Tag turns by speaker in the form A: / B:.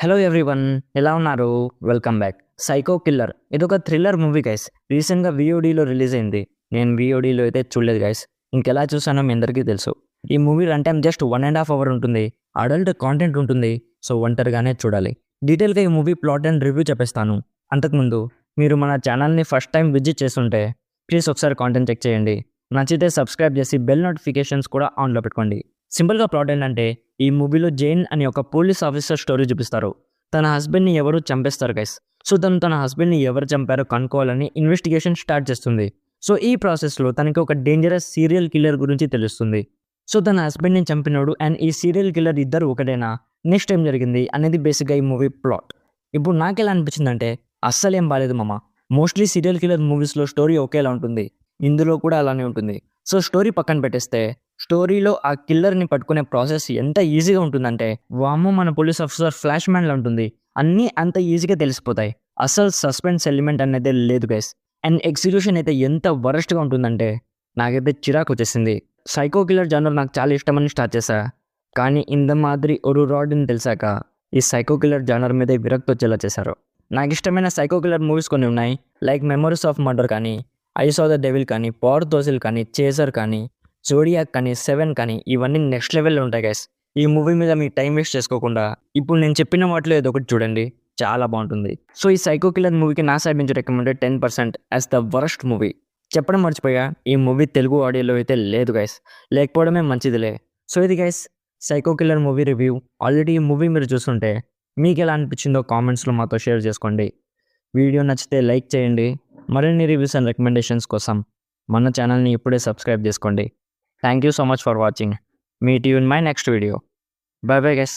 A: Hello everyone, ఎలా ఉన్నారు? Welcome back. Psycho killer ఇదొక థ్రిల్లర్ మూవీ గైస్. రీసెంట్గా VODలో రిలీజ్ అయింది. నేను VODలో అయితే చూడలేదు గైస్. ఇంకెలా చూసానో మీ అందరికీ తెలుసు. ఈ movie run time just 1.5 hour ఉంటుంది. అడల్ట్ కాంటెంట్ ఉంటుంది. సో ఒంటరిగానే చూడాలి. డీటెయిల్గా ఈ మూవీ ప్లాట్ అండ్ రివ్యూ చెప్పేస్తాను. అంతకుముందు మీరు మన ఛానల్ని ఫస్ట్ టైం విజిట్ చేస్తుంటే ప్లీజ్ ఒకసారి కాంటెంట్ చెక్ చేయండి. నచ్చితే సబ్స్క్రైబ్ చేసి బెల్ నోటిఫికేషన్స్ కూడా ఆన్లో పెట్టుకోండి. సింపుల్గా ప్లాట్ ఏంటంటే, ఈ మూవీలో జైన్ అని ఒక పోలీస్ ఆఫీసర్ స్టోరీ చూపిస్తారు. తన హస్బెండ్ని ఎవరు చంపేస్తారు గైస్. సో తన హస్బెండ్ని ఎవరు చంపారో కనుక్కోవాలని ఇన్వెస్టిగేషన్ స్టార్ట్ చేస్తుంది. సో ఈ ప్రాసెస్లో తనకి ఒక డేంజరస్ సీరియల్ కిల్లర్ గురించి తెలుస్తుంది. సో తన హస్బెండ్ని చంపినోడు అండ్ ఈ సీరియల్ కిల్లర్ ఇద్దరు ఒకటేనా, నెక్స్ట్ ఏం జరిగింది అనేది బేసిక్గా ఈ మూవీ ప్లాట్. ఇప్పుడు నాకు ఎలా అనిపించిందంటే, అస్సలేం బాలేదు మామ. మోస్ట్లీ సీరియల్ కిల్లర్ మూవీస్లో స్టోరీ ఒకేలా ఉంటుంది, ఇందులో కూడా అలానే ఉంటుంది. సో స్టోరీ పక్కన పెట్టేస్తే, స్టోరీలో ఆ కిల్లర్ని పట్టుకునే ప్రాసెస్ ఎంత ఈజీగా ఉంటుందంటే, వామ్మో మన పోలీస్ ఆఫీసర్ ఫ్లాష్ మ్యాన్లా ఉంటుంది. అన్నీ అంత ఈజీగా తెలిసిపోతాయి. అసలు సస్పెన్స్ ఎలిమెంట్ అనేది లేదు గైస్. అండ్ ఎగ్జిక్యూషన్ అయితే ఎంత వరస్ట్గా ఉంటుందంటే నాకైతే చిరాకు వచ్చేసింది. సైకో కిల్లర్ జానర్ నాకు చాలా ఇష్టమని స్టార్ట్ చేశా, కానీ ఇంత మాదిరి ఒక రాడ్ని తెలిసాక ఈ సైకో కిల్లర్ జానర్ మీద విరక్తి వచ్చేలా చేశారు. నాకు ఇష్టమైన సైకో కిల్లర్ మూవీస్ కొన్ని ఉన్నాయి, లైక్ మెమరీస్ ఆఫ్ మర్డర్ కానీ, ఐ సా ద డెవిల్ కానీ, పవర్ తోసిల్ కానీ, చేజర్ కానీ, జోడియాక్ కానీ, 7 కానీ, ఇవన్నీ నెక్స్ట్ లెవెల్లో ఉంటాయి గైస్. ఈ మూవీ మీద మీ టైం వేస్ట్ చేసుకోకుండా ఇప్పుడు నేను చెప్పిన వాటిలో ఏదో ఒకటి చూడండి, చాలా బాగుంటుంది. సో ఈ సైకో కిల్లర్ మూవీకి నా సైడ్ నుంచి recommended 10% as the worst movie. చెప్పడం మర్చిపోయా, ఈ మూవీ తెలుగు ఆడియోలో అయితే లేదు గైస్. లేకపోవడమే మంచిదిలే. సో ఇది guys psycho killer movie review. Already ఈ మూవీ మీరు చూస్తుంటే మీకు ఎలా అనిపించిందో కామెంట్స్లో మాతో షేర్ చేసుకోండి. వీడియో నచ్చితే లైక్ చేయండి. మరిన్ని రివ్యూస్ అండ్ రికమెండేషన్స్ కోసం మన ఛానల్ని ఇప్పుడే సబ్స్క్రైబ్ చేసుకోండి. Thank you so much for watching. Meet you in my next video. Bye bye guys.